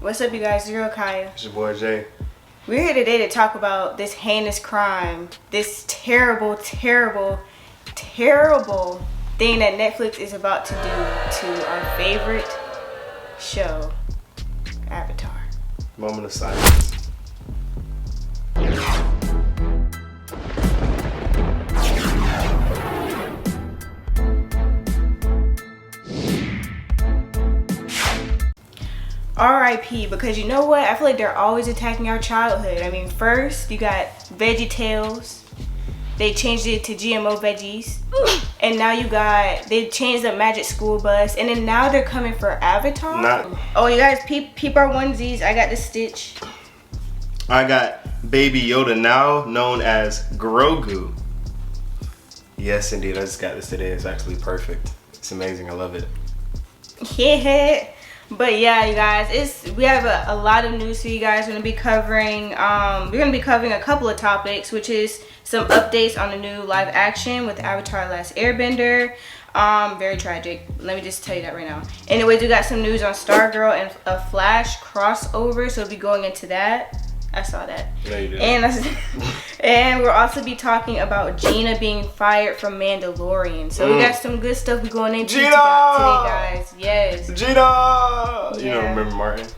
What's up, you guys? It's your girl, Kiya. It's your boy, Jay. We're here today to talk about this heinous crime, this terrible, terrible, terrible thing that Netflix is about to do to our favorite show, Avatar. Moment of silence. R.I.P. Because you know what? I feel like they're always attacking our childhood. I mean, first you got Veggie Tales. They changed it to GMO veggies. And now you got, they changed the Magic School Bus. And then now they're coming for Avatar. Oh, you guys, peep our onesies. I got the Stitch. I got Baby Yoda, now known as Grogu. Yes, indeed. I just got this today. It's actually perfect. It's amazing. I love it. Yeah. But yeah, you guys, we have a lot of news for you guys. We're gonna be covering a couple of topics, which is some updates on the new live action with Avatar: Last Airbender. Very tragic. Let me just tell you that right now. Anyways, we got some news on Stargirl and a Flash crossover, so we'll be going into that. I saw that. No, you didn't. And we'll also be talking about Gina being fired from Mandalorian. So we got some good stuff we're going into today, guys. Yes. Gina! Yeah. You don't remember Martin?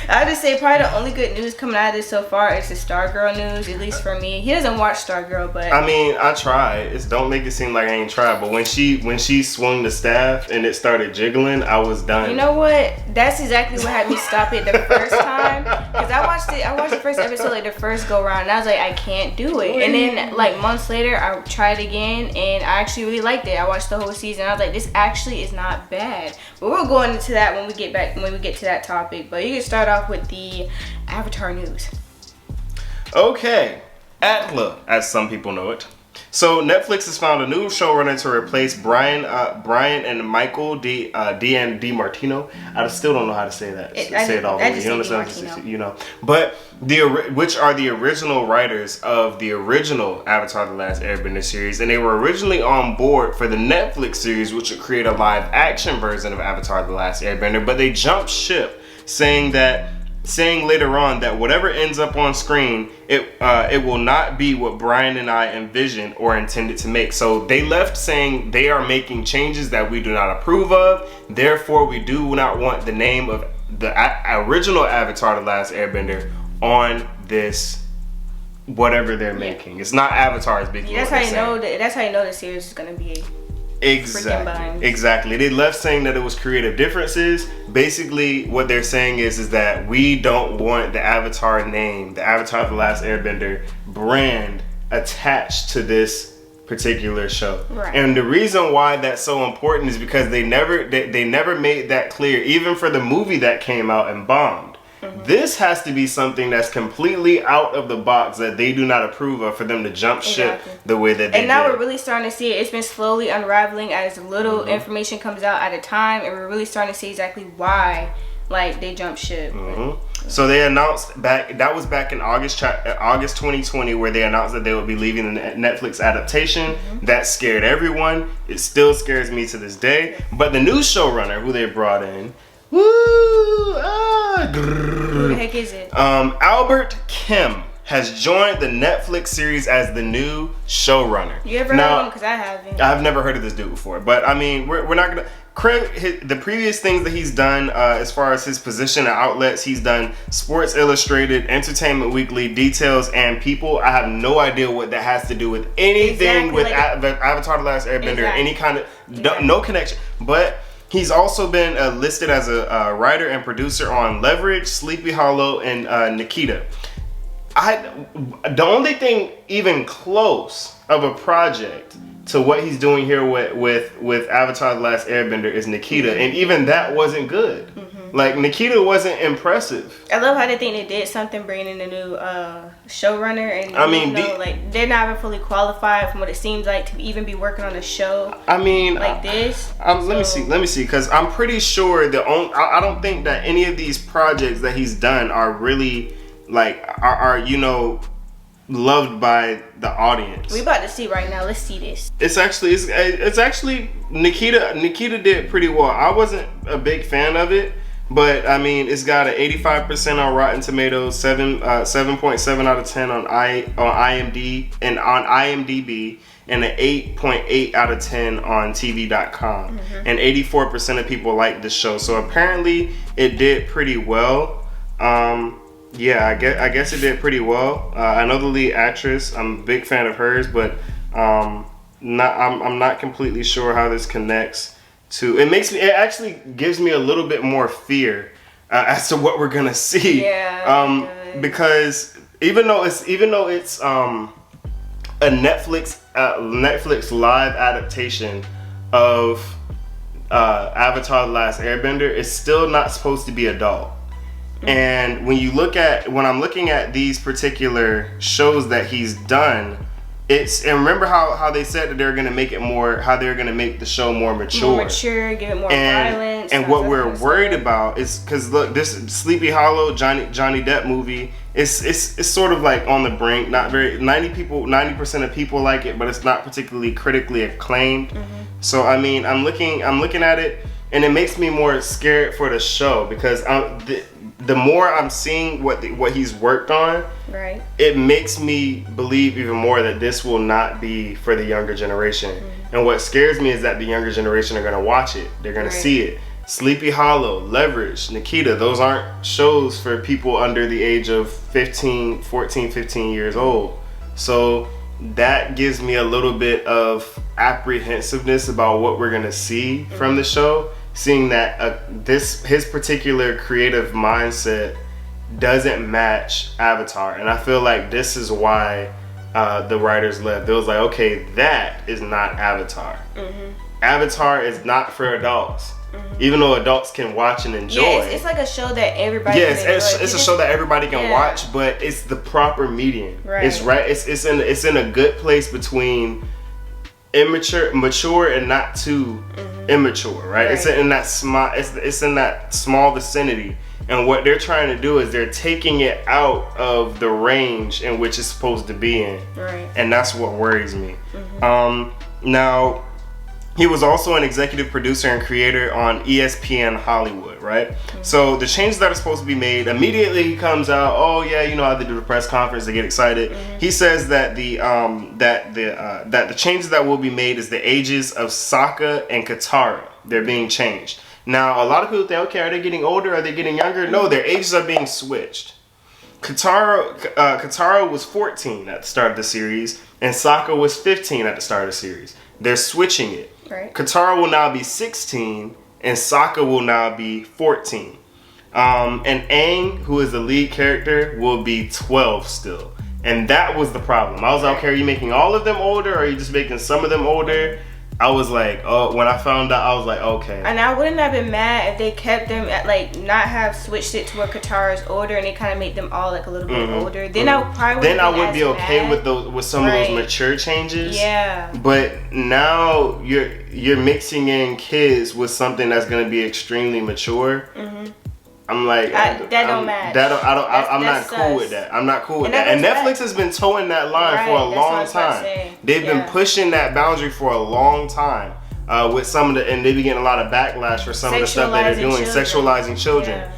I would just say probably the only good news coming out of this so far is the Stargirl news, at least for me. He doesn't watch Stargirl, but I mean, I tried. Don't make it seem like I ain't tried. But when she swung the staff and it started jiggling, I was done. You know what? That's exactly what had me stop it the first time. Because I watched the first episode like the first go round, and I was like, I can't do it. And then like months later, I tried again, and I actually really liked it. I watched the whole season. I was like, this actually is not bad. But we'll go into that when we get to that topic. But you can start off with the Avatar news. Okay, ATLA, as some people know it. So Netflix has found a new showrunner to replace Brian and Michael DiMartino. I still don't know how to say that. Say it all the way. You understand? You know, but which are the original writers of the original Avatar: The Last Airbender series, and they were originally on board for the Netflix series, which would create a live action version of Avatar: The Last Airbender, but they jumped ship, saying later on that whatever ends up on screen, it will not be what Brian and I envisioned or intended to make. So they left saying they are making changes that we do not approve of. Therefore, we do not want the name of the original Avatar: The Last Airbender on this whatever they're making. It's not Avatar. It's big. That's how you know the series is gonna be. Exactly. They left saying that it was creative differences. Basically, what they're saying is that we don't want the Avatar name, the Avatar: The Last Airbender brand attached to this particular show. Right. And the reason why that's so important is because they never made that clear, even for the movie that came out and bombed. Mm-hmm. This has to be something that's completely out of the box that they do not approve of for them to jump ship the way that they did. And now we're really starting to see it. It's been slowly unraveling as little information comes out at a time, and we're really starting to see exactly why they jumped ship. Mm-hmm. So they announced back in August 2020, where they announced that they would be leaving the Netflix adaptation. Mm-hmm. That scared everyone. It still scares me to this day. But the new showrunner who they brought in, who the heck is it? Albert Kim has joined the Netflix series as the new showrunner. You ever heard of him? Because I haven't. I've never heard of this dude before. But I mean, we're not gonna credit the previous things that he's done as far as his position at outlets. He's done Sports Illustrated, Entertainment Weekly, Details, and People. I have no idea what that has to do with anything with Avatar: The Last Airbender. Any kind of no connection, but. He's also been listed as a writer and producer on Leverage, Sleepy Hollow, and Nikita. The only thing even close of a project to what he's doing here with Avatar: The Last Airbender is Nikita, and even that wasn't good. Mm-hmm. Like, Nikita wasn't impressive. I love how they think they did something bringing in a new showrunner, and I mean, they're not even fully qualified from what it seems like to even be working on a show. I mean, this. Let me see, because I'm pretty sure I don't think that any of these projects that he's done are really are loved by the audience. We about to see right now. Let's see this. It's actually Nikita did pretty well. I wasn't a big fan of it, but I mean, it's got an 85% on Rotten Tomatoes, 7.7 out of 10 on IMDb, and an 8.8 out of 10 on TV.com. And 84% of people like this show. So apparently, it did pretty well. Yeah, I guess it did pretty well. I know the lead actress. I'm a big fan of hers, but I'm not completely sure how this connects to. It actually gives me a little bit more fear as to what we're gonna see. Yeah. Because even though it's a Netflix live adaptation of Avatar: The Last Airbender, it's still not supposed to be adult. And when I'm looking at these particular shows that he's done, and remember how they said that they're gonna make the show more mature, give it more violence. And what we're worried about is because look, this Sleepy Hollow Johnny Depp movie, it's sort of like on the brink. Not very 90% of people like it, but it's not particularly critically acclaimed. So I mean, I'm looking at it, and it makes me more scared for the show because the more I'm seeing what he's worked on, right, it makes me believe even more that this will not be for the younger generation. And what scares me is that the younger generation are going to watch it. They're going to see it. Sleepy Hollow, Leverage, Nikita, those aren't shows for people under the age of 14, 15 years old. So that gives me a little bit of apprehensiveness about what we're going to see from the show. Seeing that his particular creative mindset doesn't match Avatar, and I feel like this is why the writers left. It was like, okay, that is not Avatar. Avatar is not for adults, even though adults can watch and enjoy. Yeah, it's like a show that everybody. can enjoy. It's a show that everybody can watch, but it's the proper medium. Right. It's in a good place between mature and not too immature, right? It's in that small vicinity, and what they're trying to do is they're taking it out of the range in which it's supposed to be in, right? And that's what worries me. Now, he was also an executive producer and creator on ESPN Hollywood, right? So the changes that are supposed to be made, immediately he comes out, oh yeah, you know how they do the press conference, they get excited. He says that the changes that will be made is the ages of Sokka and Katara. They're being changed. Now, a lot of people think, okay, are they getting older? Are they getting younger? No, their ages are being switched. Katara was 14 at the start of the series, and Sokka was 15 at the start of the series. They're switching it. Right. Katara will now be 16, and Sokka will now be 14. And Aang, who is the lead character, will be 12 still. And that was the problem. I was like, okay, are you making all of them older, or are you just making some of them older? I was like, oh, when I found out, I was like, okay. And I wouldn't have been mad if they kept them at, like, not have switched it to where Katara's older and they kind of made them all like a little bit older. Then I probably would be okay with some of those mature changes. Yeah. But now you're mixing in kids with something that's going to be extremely mature. I'm like, that don't match. I'm not cool with that. I'm not cool with that. And Netflix has been towing that line for a long time. They've been pushing that boundary for a long time. With some of and they've been getting a lot of backlash for some of the stuff that they're doing, sexualizing children.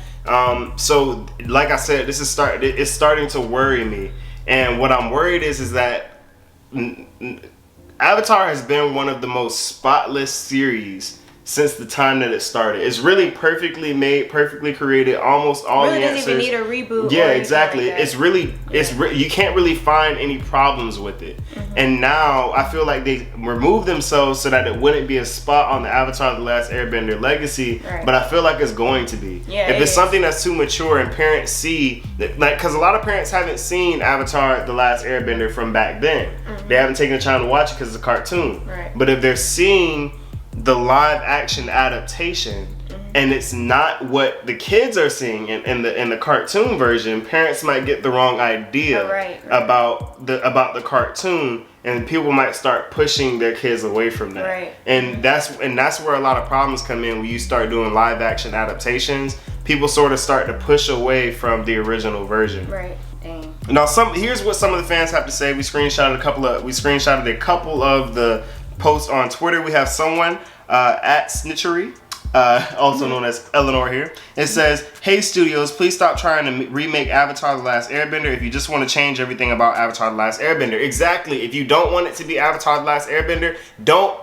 So, like I said, it's starting to worry me. And what I'm worried is that Avatar has been one of the most spotless series since the time that it started. It's really perfectly made, perfectly created, almost all the answers. Doesn't even need a reboot. Yeah, exactly. Like you can't really find any problems with it. And now I feel like they removed themselves so that it wouldn't be a spot on the Avatar: The Last Airbender legacy. Right. But I feel like it's going to be. Yeah, if it's something that's too mature and parents see that, like, because a lot of parents haven't seen Avatar: The Last Airbender from back then. They haven't taken the time to watch it because it's a cartoon. Right. But if they're seeing the live action adaptation and it's not what the kids are seeing in the cartoon version, parents might get the wrong idea about the cartoon, and people might start pushing their kids away from that. Right. And that's where a lot of problems come in when you start doing live action adaptations. People sort of start to push away from the original version. Right. Dang. Now, here's what some of the fans have to say. We screenshotted a couple of the posts on Twitter. We have someone at Snitchery, also known as Eleanor here. It says, "Hey studios, please stop trying to remake Avatar: The Last Airbender if you just want to change everything about Avatar: The Last Airbender." Exactly. If you don't want it to be Avatar: The Last Airbender, don't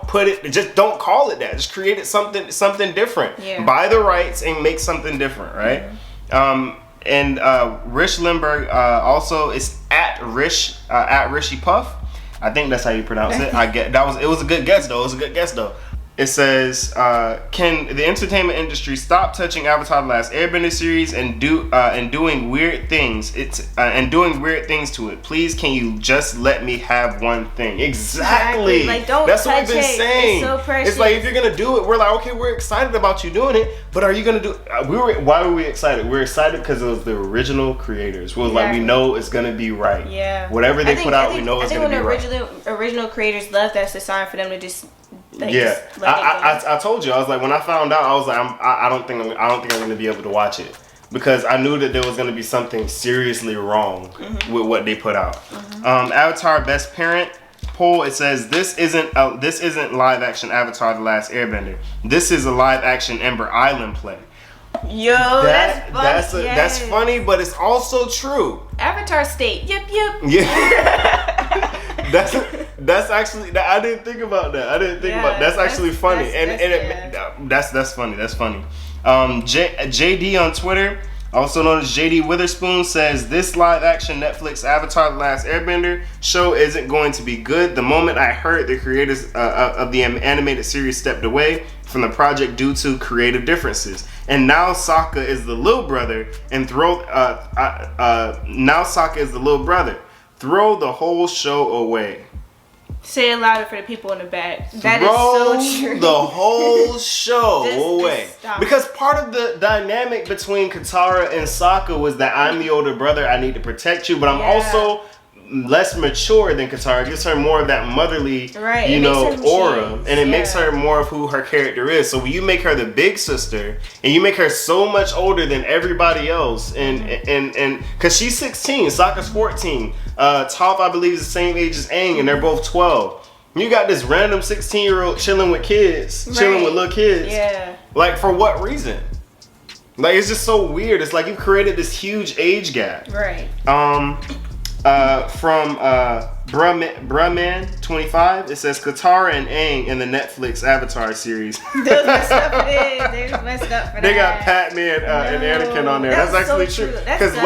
call it that. Just create it something different. Yeah. Buy the rights and make something different, right? And Rich Lindbergh also is at Rishi Puff. I think that's how you pronounce it. It was a good guess though. It says, "Can the entertainment industry stop touching Avatar: The Last Airbender series and doing weird things? Doing weird things to it. Please, can you just let me have one thing?" Exactly. Like, don't That's touch what we've been saying. It's so precious. It's like, if you're gonna do it, we're like, okay, we're excited about you doing it, but are you gonna do it? Why were we excited? We're excited because it was the original creators. We like, we know it's gonna be right. Yeah. Whatever they put out, we know it's gonna be right. I think when the original creators left, that's a sign for them to just. I told you, I was like, when I found out, I was like, I don't think I'm gonna be able to watch it, because I knew that there was gonna be something seriously wrong with what they put out. Avatar Best Parent poll, it says, this isn't live action Avatar: The Last Airbender. This is a live action Ember Island play. Yo, that's funny, but it's also true. Avatar State. Yep. Yeah. That's actually, I didn't think about that. That's actually funny. That's funny. JD on Twitter, also known as JD Witherspoon, says, "This live action Netflix Avatar: The Last Airbender show isn't going to be good. The moment I heard the creators of the animated series stepped away from the project due to creative differences. And now Sokka is the little brother Throw the whole show away." Say it louder for the people in the back. That is so true. The whole show away. Stop. Because part of the dynamic between Katara and Sokka was that I'm the older brother, I need to protect you, but I'm also less mature than Katara. It gives her more of that motherly, aura, and it makes her more of who her character is. So when you make her the big sister, and you make her so much older than everybody else, and because she's 16, Sokka's 14, Toph, I believe, is the same age as Aang, and they're both 12. You got this random 16-year-old chilling with little kids. Yeah. Like, for what reason? Like, it's just so weird. It's like you've created this huge age gap. Right. From Bruhman 25, it says, "Katara and Aang in the Netflix Avatar series." Those messed up for this. They was messed up for that. They got Padme and Anakin on there. That's actually so true. Because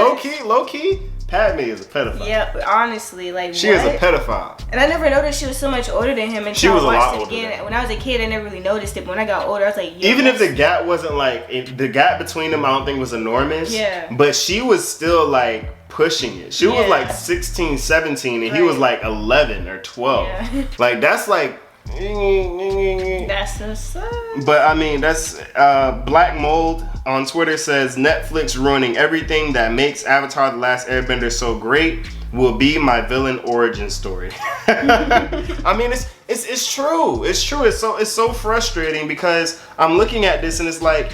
low key, Padme is a pedophile. Yeah, honestly, like, she is a pedophile. And I never noticed she was so much older than him until she was I watched a lot it again. When I was a kid, I never really noticed it. But when I got older, I was like, even if the gap wasn't like the gap between them, I don't think was enormous. Yeah. But she was still like pushing it. She was like 16, 17, and he was like 11 or 12. Yeah. Like, that's like. That's what's up. But I mean, that's Black Mold on Twitter says, "Netflix ruining everything that makes Avatar: The Last Airbender so great will be my villain origin story." I mean, it's true. It's true. It's so frustrating, because I'm looking at this and it's like,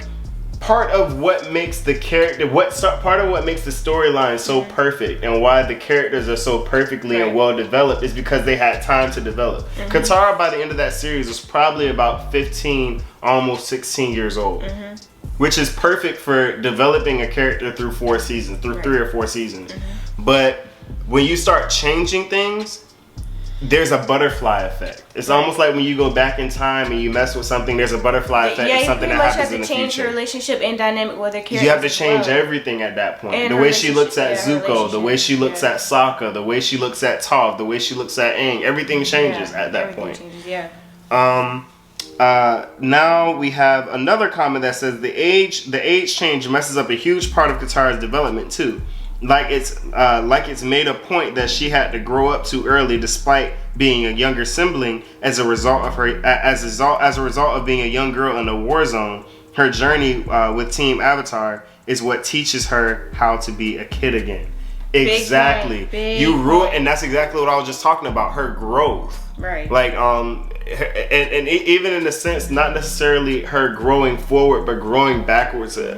part of what makes the character, part of what makes the storyline so perfect, and why the characters are so perfectly and well developed, is because they had time to develop. Katara, by the end of that series, was probably about 15, almost 16 years old, which is perfect for developing a character through 3 or 4 seasons. But when you start changing things, there's a butterfly effect. It's almost like when you go back in time and you mess with something, there's a butterfly effect. Yeah, of something that happens in the future. You have to change your relationship and dynamic with their characters. You have to change everything at that point. And the way she looks at Zuko, the way she looks at Sokka, the way she looks at Toph, the way she looks at Aang, everything changes at that point. Now we have another comment that says, the age change messes up a huge part of Katara's development too. Like it's made a point that she had to grow up too early, despite being a younger sibling, as a result of being a young girl in a war zone. Her journey with Team Avatar is what teaches her how to be a kid again. Exactly. You ruin, and that's exactly what I was just talking about. Her growth. Right. Like and even in the sense, not necessarily her growing forward, but growing backwards a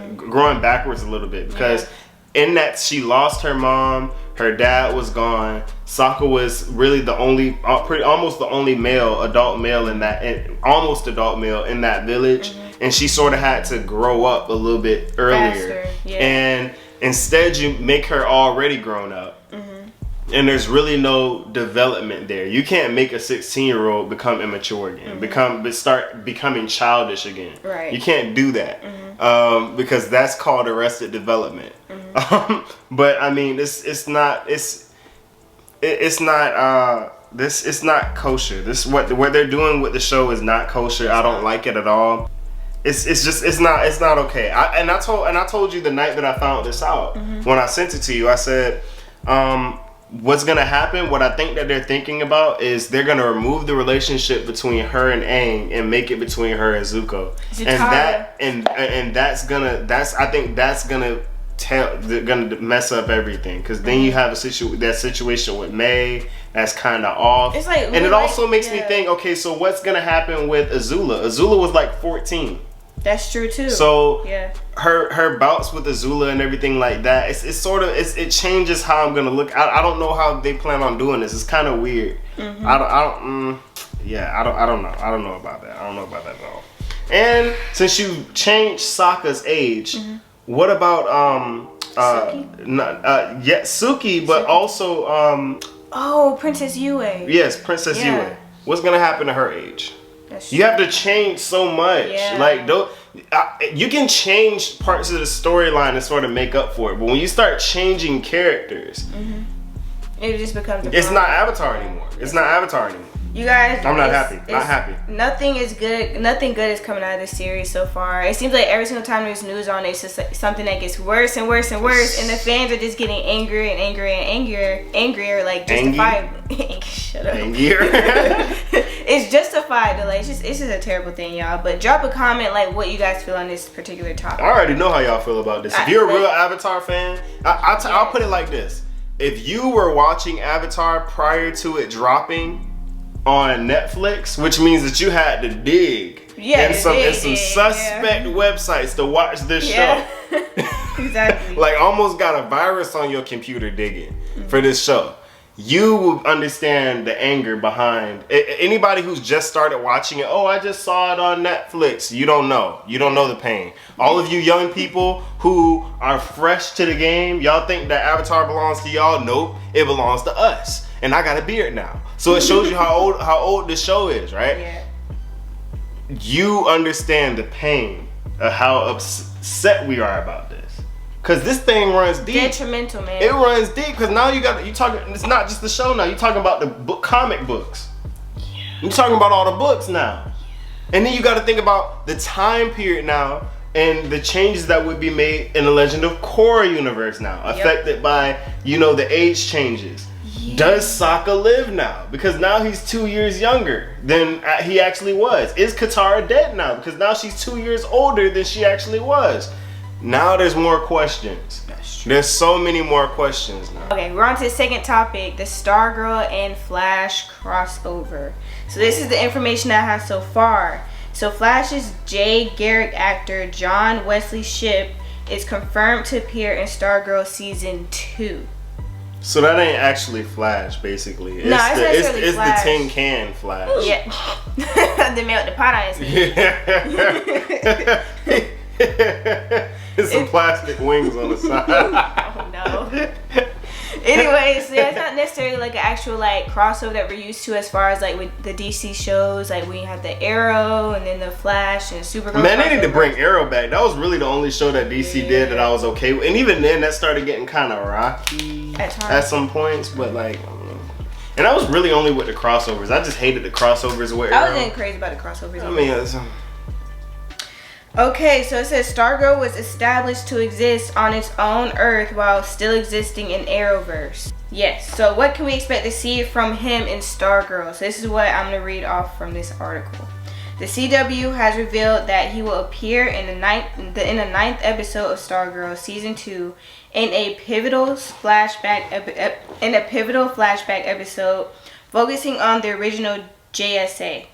little bit, because in that she lost her mom, her dad was gone. Sokka was really the only, almost the only adult male in that, almost adult male in that village, and she sort of had to grow up a little bit earlier. Faster, yeah. And instead, you make her already grown up. And there's really no development there. You can't make a 16-year-old become immature again, start becoming childish again. Right. You can't do that because that's called arrested development. But I mean, it's not kosher. This what they're doing with the show is not kosher. I don't like it at all. It's not okay. I told you the night that I found this out when I sent it to you. I said, what's gonna happen? What I think that they're thinking about is they're gonna remove the relationship between her and Aang and make it between her and Zuko, I think that's gonna mess up everything, because then you have that situation with May that's kind of off. It's like, and it also makes me think, okay, so what's gonna happen with Azula? Azula was like 14. That's true too. So her bouts with Azula and everything like that, it changes how I'm gonna look. I don't know how they plan on doing this. It's kind of weird. I don't know about that. I don't know about that at all. And since you changed Sokka's age, what about Suki? Suki, but also Princess Yue. Yes, Princess Yue. What's gonna happen to her age? You have to change so much. Like, you can change parts of the storyline and sort of make up for it, but when you start changing characters, it just becomes. It's not Avatar anymore. It's not Avatar anymore. You guys, I'm not happy. Not happy. Nothing is good. Nothing good is coming out of this series so far. It seems like every single time there's news on it, it's just like something that gets worse and worse and worse, and the fans are just getting angrier and angrier and angrier, like justifiably. Shut up. Angrier. It's justified. Like, it's just a terrible thing, y'all. But drop a comment like what you guys feel on this particular topic. I already know how y'all feel about this. If you're a real Avatar fan, I'll put it like this: if you were watching Avatar prior to it dropping on Netflix, which means that you had to dig in some suspect websites to watch this show. Exactly. Like, almost got a virus on your computer digging for this show. You will understand the anger behind anybody who's just started watching it. Oh, I just saw it on Netflix. You don't know. You don't know the pain. All of you young people who are fresh to the game, y'all think that Avatar belongs to y'all. Nope, it belongs to us. And I got a beard now. So it shows you how old the show is, right? Yeah. You understand the pain of how upset we are about this. Cause this thing runs deep. Detrimental, man. It runs deep, cause now you talking. It's not just the show now. You talking about the comic books. You talking about all the books now, and then you got to think about the time period now and the changes that would be made in the Legend of Korra universe now, affected by the age changes. Does Sokka live now? Because now he's 2 years younger than he actually was. Is Katara dead now? Because now she's 2 years older than she actually was. Now there's more questions. That's true. There's so many more questions now. Okay, we're on to the second topic, the Stargirl and Flash crossover. So this is the information I have so far. So Flash's Jay Garrick actor John Wesley Shipp is confirmed to appear in Stargirl season 2. So that ain't actually Flash, basically. No, it's the tin can Flash. Yeah. They melt the pot on his head. It's some plastic wings on the side. Oh no. Anyways, so it's not necessarily like an actual like crossover that we're used to as far as like with the DC shows, like when you have the Arrow and then the Flash and Supergirl. Man, they need to bring Arrow back. That was really the only show that DC did that I was okay with, and even then, that started getting kind of rocky at some points. But like, and I was really only with the crossovers. I just hated the crossovers with Arrow. I wasn't crazy about the crossovers. I mean, okay, so it says Stargirl was established to exist on its own Earth while still existing in Arrowverse. Yes, so what can we expect to see from him in Stargirl? So this is what I'm going to read off from this article. The CW has revealed that he will appear in the ninth episode of Stargirl Season 2 in a pivotal flashback episode focusing on the original JSA.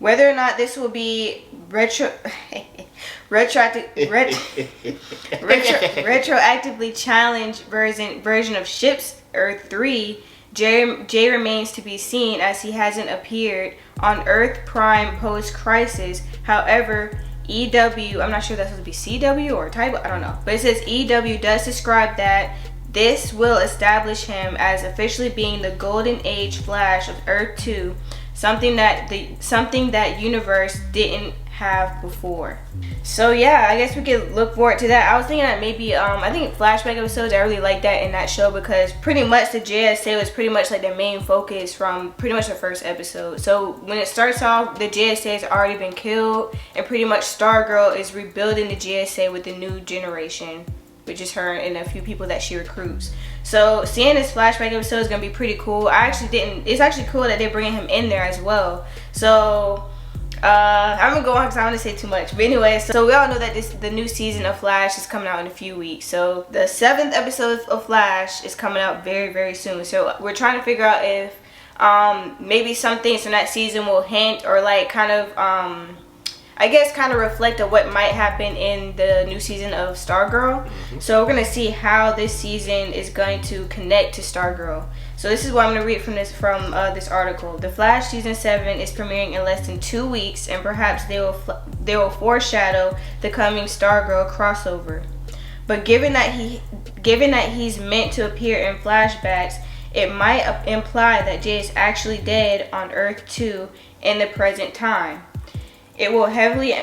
Whether or not this will be retroactively challenged version of Ships Earth 3, Jay remains to be seen, as he hasn't appeared on Earth Prime post-crisis. However, EW, I'm not sure if that's supposed to be CW or type, I don't know, but it says EW does describe that this will establish him as officially being the golden age Flash of Earth 2, something that universe didn't have before. So yeah, I guess we could look forward to that. I was thinking that maybe I think flashback episodes, I really like that in that show, because pretty much the JSA was pretty much like the main focus from pretty much the first episode. So when it starts off, the JSA has already been killed, and pretty much Stargirl is rebuilding the JSA with the new generation, which is her and a few people that she recruits. So seeing this flashback episode is gonna be pretty cool. It's actually cool that they're bringing him in there as well. So I'm gonna go on because I don't want to say too much. But anyway, so we all know that the new season of Flash is coming out in a few weeks. So the 7th episode of Flash is coming out very, very soon. So we're trying to figure out if maybe some things from that season will hint or like kind of I guess kind of reflect on what might happen in the new season of Stargirl. So we're gonna see how this season is going to connect to Stargirl. So this is what I'm gonna read from this article. The Flash season 7 is premiering in less than 2 weeks, and perhaps they will foreshadow the coming Stargirl crossover. But given that he's meant to appear in flashbacks, it might imply that Jay is actually dead on Earth 2 in the present time. It was heavily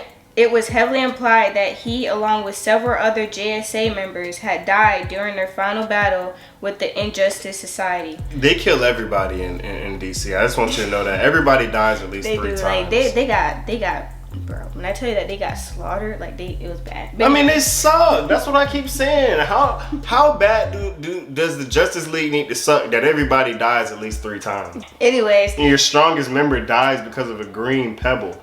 implied that he, along with several other JSA members, had died during their final battle with the Injustice Society. They kill everybody in DC. I just want you to know that everybody dies at least 3 times. Like they got, bro. When I tell you that they got slaughtered, like it was bad. But I mean, they suck. That's what I keep saying. How bad does the Justice League need to suck that everybody dies at least 3 times? Anyways, and your strongest member dies because of a green pebble.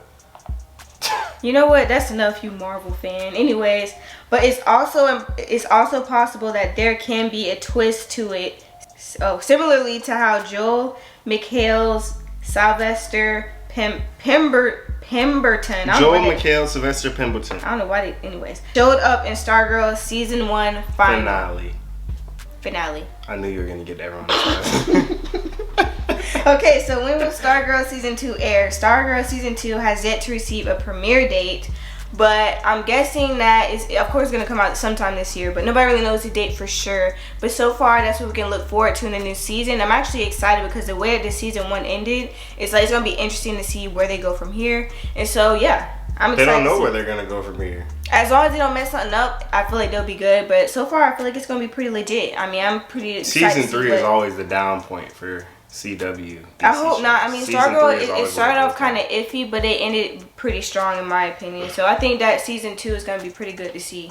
You know what? That's enough, you Marvel fan. Anyways, but it's also possible that there can be a twist to it. So similarly to how Joel McHale's Sylvester Pemberton. Joel McHale, Sylvester Pemberton. I don't know why anyways. Showed up in Stargirl season 1 finale. I knew you were gonna get that wrong. Okay, so when will Stargirl season 2 air? Stargirl season 2 has yet to receive a premiere date, but I'm guessing that is, of course, going to come out sometime this year, but nobody really knows the date for sure. But so far, that's what we can look forward to in the new season. I'm actually excited because the way this season 1 ended, it's going to be interesting to see where they go from here. And so, yeah, I'm excited. They don't know where they're going to go from here. As long as they don't mess something up, I feel like they'll be good. But so far, I feel like it's going to be pretty legit. I mean, I'm pretty excited. Season 3 is always the down point for CW. I hope not. I mean, Stargirl, it started off kind of iffy, but it ended pretty strong in my opinion. So I think that season 2 is going to be pretty good to see.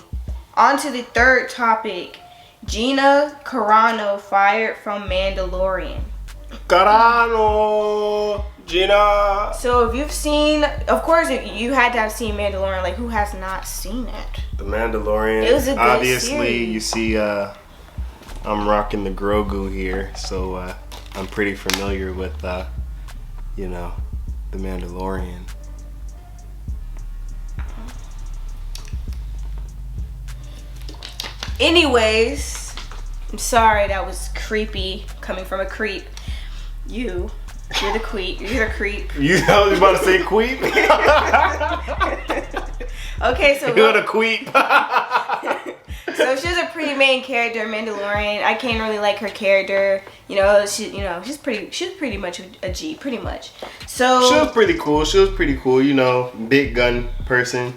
On to the third topic. Gina Carano fired from Mandalorian. Carano! Gina! So if you've seen, of course, if you had to have seen Mandalorian, like who has not seen it? The Mandalorian. It was a good Obviously, series. You see, I'm rocking the Grogu here, so I'm pretty familiar with, the Mandalorian. Anyways, I'm sorry that was creepy coming from a creep. You're the creep. You're a creep. You know, I was about to say queep. Okay, so you're the queep. So she was a pretty main character in Mandalorian. I can't really like her character. She's pretty much a G, pretty much. So she was pretty cool. Big gun person.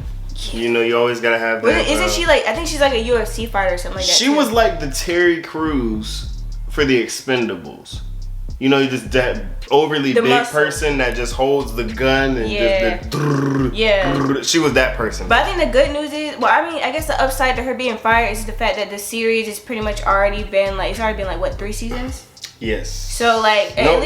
You always gotta have that. Isn't she like? I think she's like a UFC fighter or something like that. She was like the Terry Crews for the Expendables. Just that overly big muscle person that just holds the gun and just she was that person. But I think the good news is, I guess the upside to her being fired is the fact that the series has pretty much already been like, what, 3 seasons? Yes. So like no.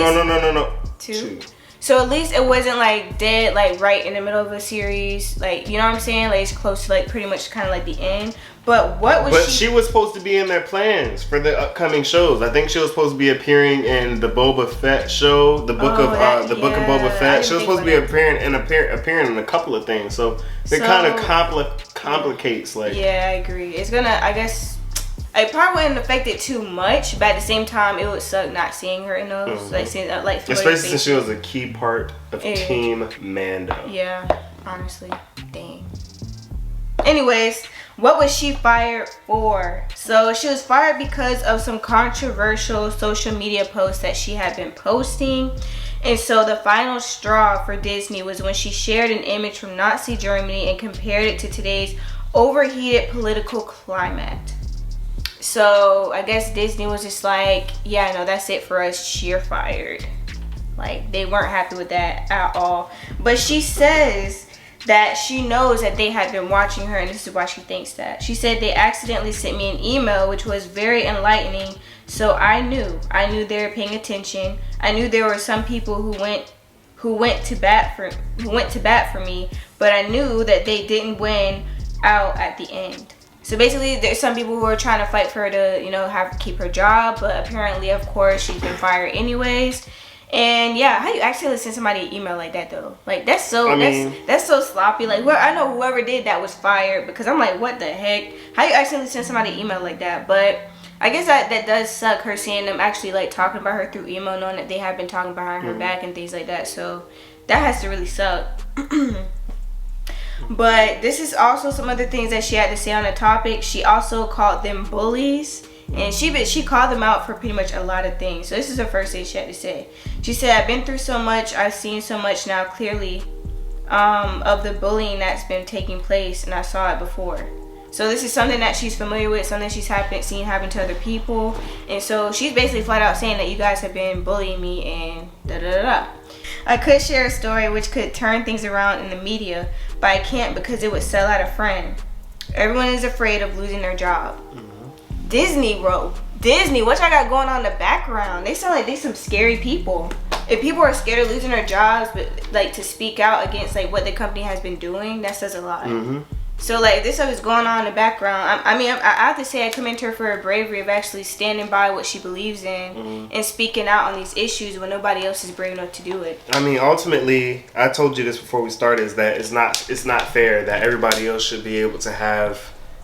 2. So at least it wasn't like dead, like right in the middle of a series, like, you know what I'm saying? Like it's close to like pretty much kind of like the end. But what was she was supposed to be in their plans for the upcoming shows. I think she was supposed to be appearing in the Boba Fett show, the book of Boba Fett. She was supposed to be appearing in a couple of things. So it kind of complicates. Like, yeah, I agree. It's gonna, I guess, it probably wouldn't affect it too much, but at the same time, it would suck not seeing her in those. Like, seeing, like, especially since she was a key part of Team Mando. Yeah, honestly, dang. Anyways, what was she fired for? So she was fired because of some controversial social media posts that she had been posting. And so the final straw for Disney was when she shared an image from Nazi Germany and compared it to today's overheated political climate. So I guess Disney was just like, yeah, no, that's it for us. You're fired. Like, they weren't happy with that at all. But she says that she knows that they had been watching her, and this is why she thinks that. She said they accidentally sent me an email, which was very enlightening. So I knew they were paying attention. I knew there were some people who went to bat for me, but I knew that they didn't win out at the end. So basically, there's some people who are trying to fight for her to, you know, keep her job, but apparently, of course, she's been fired anyways. And yeah, how you actually send somebody an email like that though? Like that's so that's so sloppy. Like, well, I know whoever did that was fired, because I'm like, what the heck? How you actually send somebody an email like that? But I guess that does suck, her seeing them actually like talking about her through email, knowing that they have been talking behind her back and things like that. So that has to really suck. But this is also some other things that she had to say on the topic. She also called them bullies, and she called them out for pretty much a lot of things. So this is the first thing she had to say. She said, I've been through so much, I've seen so much now clearly of the bullying that's been taking place, and I saw it before. So this is something that she's familiar with, something she's seen happen to other people. And so she's basically flat out saying that you guys have been bullying me and da-da-da-da. I could share a story which could turn things around in the media, but I can't because it would sell out a friend. Everyone is afraid of losing their job. Disney, what y'all got going on in the background? They sound like they some scary people. If people are scared of losing their jobs, but like to speak out against like what the company has been doing, that says a lot. So like this stuff is going on in the background. I have to say I commend her for her bravery of actually standing by what she believes in and speaking out on these issues when nobody else is brave enough to do it. I mean, ultimately, I told you this before we started, is that it's not fair that everybody else should be able to have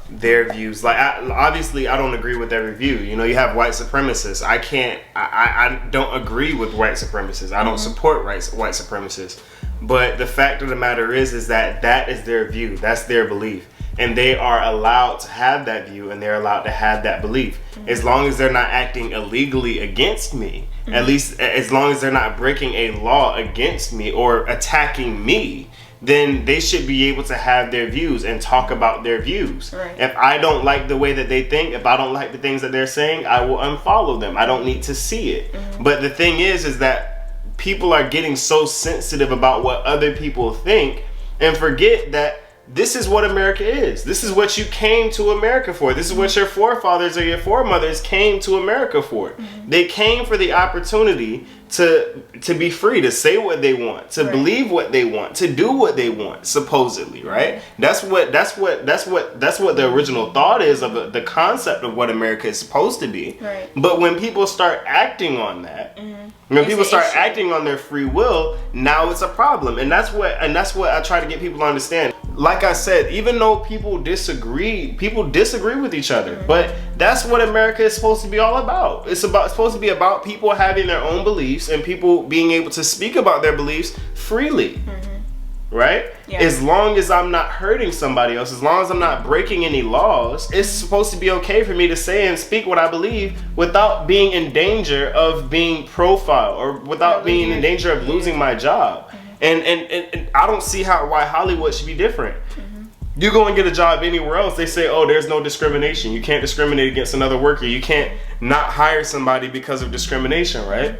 their views. Like, obviously, I don't agree with every view. You know, you have white supremacists. I don't agree with white supremacists. I don't support white supremacists. But the fact of the matter is that is their view. That's their belief. And they are allowed to have that view, and they're allowed to have that belief. As long as they're not acting illegally against me, at least as long as they're not breaking a law against me or attacking me, then they should be able to have their views and talk about their views. Right. If I don't like the way that they think, if I don't like the things that they're saying, I will unfollow them. I don't need to see it. But the thing is that people are getting so sensitive about what other people think and forget that this is what America is. This is what you came to America for. This is what your forefathers or your foremothers came to America for. They came for the opportunity to be free, to say what they want, to believe what they want, to do what they want, supposedly, right? That's what the original thought is of the concept of what America is supposed to be. Right. But when people start acting on that, when people start acting on their free will, now it's a problem. And that's what I try to get people to understand. Like I said, even though people disagree with each other, but that's what America is supposed to be all about. It's supposed to be about people having their own beliefs and people being able to speak about their beliefs freely. Right? Yeah. As long as I'm not hurting somebody else, as long as I'm not breaking any laws, it's supposed to be okay for me to say and speak what I believe without being in danger of being profiled or without being in danger of losing my job. And I don't see why Hollywood should be different. You go and get a job anywhere else, they say, oh, there's no discrimination. You can't discriminate against another worker. You can't not hire somebody because of discrimination, right?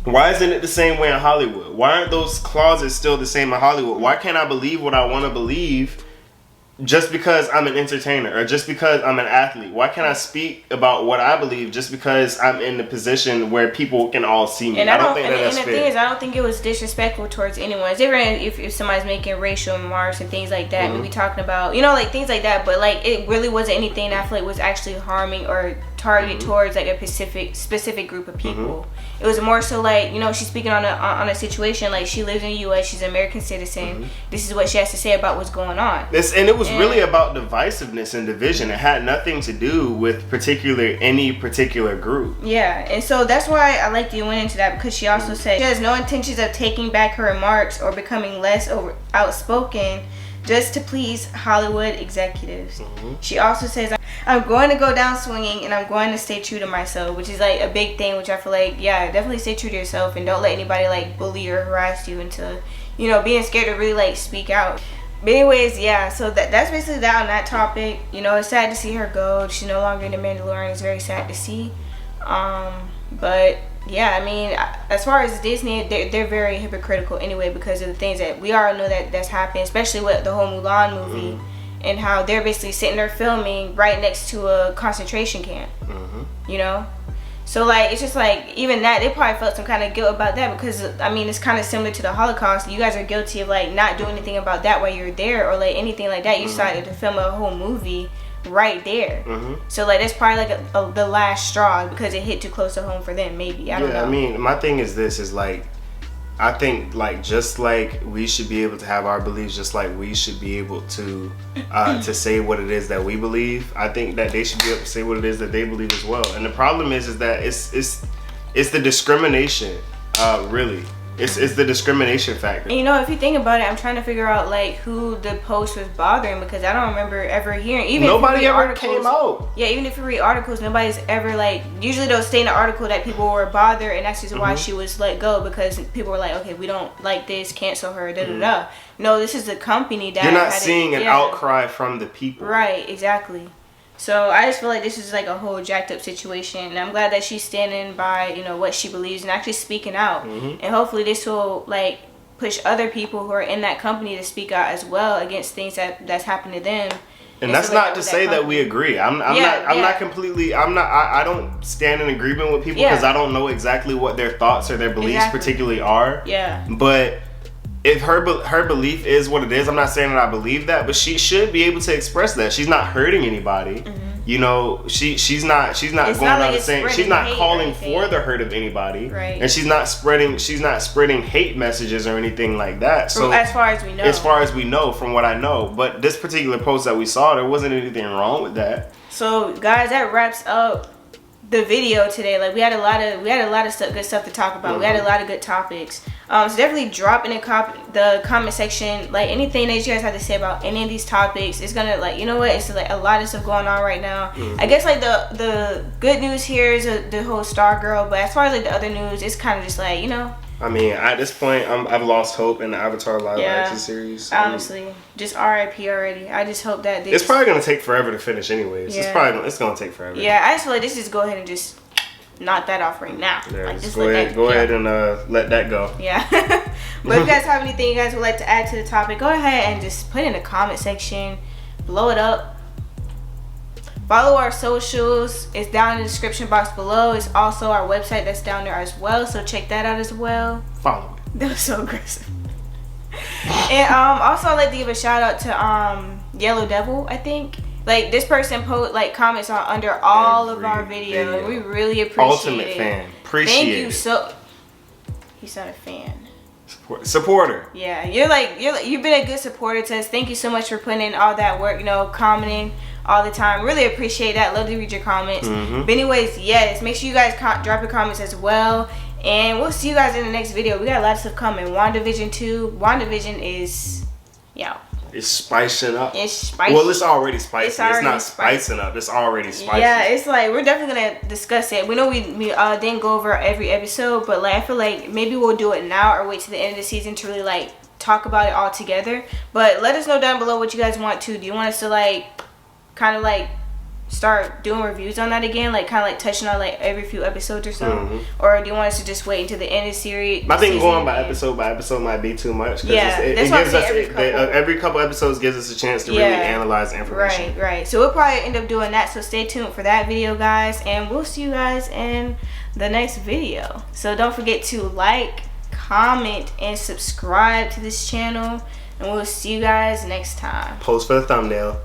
Why isn't it the same way in Hollywood? Why aren't those clauses still the same in Hollywood? Why can't I believe what I want to believe just because I'm an entertainer or just because I'm an athlete? Why can't I speak about what I believe just because I'm in the position where people can all see me? And I don't think that's fair. And the thing is, I don't think it was disrespectful towards anyone. It's different if somebody's making racial remarks and things like that. Maybe talking about, like things like that. But like, it really wasn't anything that I feel like was actually harming or targeted towards like a specific group of people. It was more so like, she's speaking on a situation like she lives in the U.S. She's an American citizen. This is what she has to say about what's going on. And it was really about divisiveness and division. It had nothing to do with any particular group. Yeah, and so that's why I like that you went into that, because she also said she has no intentions of taking back her remarks or becoming less outspoken just to please Hollywood executives. She also says, I'm going to go down swinging and I'm going to stay true to myself, which is like a big thing, which I feel like, yeah, definitely stay true to yourself and don't let anybody like bully or harass you into, being scared to really like speak out. But anyways, yeah, so that's basically that on that topic. It's sad to see her go. She's no longer in the Mandalorian. It's very sad to see. But yeah, I mean, as far as Disney, they're very hypocritical anyway, because of the things that we all know that's happened, especially with the whole Mulan movie and how they're basically sitting there filming right next to a concentration camp. So like, it's just like, even that, they probably felt some kind of guilt about that, because I mean, it's kind of similar to the Holocaust. You guys are guilty of like not doing anything about that while you're there, or like anything like that. You decided to film a whole movie right there. So like, that's probably like the last straw, because it hit too close to home for them, maybe. I don't know. I mean, my thing is this, is like, I think like, just like we should be able to have our beliefs, just like we should be able to say what it is that we believe, I think that they should be able to say what it is that they believe as well. And the problem is that it's the discrimination, really. It's the discrimination factor. And if you think about it, I'm trying to figure out like who the post was bothering, because I don't remember ever hearing. Even nobody ever came out. Yeah, even if you read articles, nobody's ever like. Usually they'll say in the article that people were bothered, and that's just why she was let go, because people were like, okay, we don't like this, cancel her, da da da. No, this is the company that you're not seeing an outcry from the people. Right, exactly. So I just feel like this is like a whole jacked up situation, and I'm glad that she's standing by, what she believes and actually speaking out. And hopefully this will like push other people who are in that company to speak out as well against things that's happened to them. And that's not to say that we agree. I'm not completely. I don't stand in agreement with people, because I don't know exactly what their thoughts or their beliefs particularly are. Yeah. But if her belief is what it is, I'm not saying that I believe that, but she should be able to express that. She's not hurting anybody. She's not going out and saying, she's not calling for the hurt of anybody. Right. And she's not spreading hate messages or anything like that. So as far as we know, from what I know. But this particular post that we saw, there wasn't anything wrong with that. So guys, that wraps up the video today. Like, we had a lot of good stuff to talk about. We had a lot of good topics. So definitely drop in the comment section like anything that you guys have to say about any of these topics. It's gonna like, it's like a lot of stuff going on right now. I guess like the good news here is the whole Stargirl, but as far as like the other news, it's kind of just like, I mean, at this point, I've lost hope in the Avatar live action series. Honestly, just RIP already. I just hope that it's probably gonna take forever to finish, anyways. Yeah. It's gonna take forever. Yeah, I just feel like they just go ahead and just knock that off right now. Yeah, like, just go ahead and let that go. Yeah. But if you guys have anything you guys would like to add to the topic, go ahead and just put it in the comment section. Blow it up. Follow our socials. It's down in the description box below. It's also our website that's down there as well, so check that out as well. Follow it. That was so aggressive. And also I'd like to give a shout out to Yellow Devil, I think. Like, this person comments on under all of our videos. We really appreciate it. Ultimate fan. Appreciate it. Thank you so. He's not a fan. Supporter. Yeah, you've been a good supporter to us. Thank you so much for putting in all that work. Commenting all the time. Really appreciate that. Love to read your comments. But anyways, yes, make sure you guys drop your comments as well. And we'll see you guys in the next video. We got a lot of stuff coming. WandaVision 2. WandaVision is, it's spicing up. It's spicy. Well, it's already spicy. It's not spicing up. It's already spicy. Yeah, it's like, we're definitely going to discuss it. We know we didn't go over every episode, but like, I feel like maybe we'll do it now or wait to the end of the season to really like talk about it all together. But let us know down below what you guys want to. Do you want us to like kind of like start doing reviews on that again, like kind of like touching on like every few episodes or something, or do you want us to just wait until the end of the series? I think going by episode might be too much. Yeah, it that's why gives I us say every couple episodes gives us a chance to really analyze the information. Right. So we'll probably end up doing that. So stay tuned for that video, guys, and we'll see you guys in the next video. So don't forget to like, comment, and subscribe to this channel, and we'll see you guys next time. Post for the thumbnail.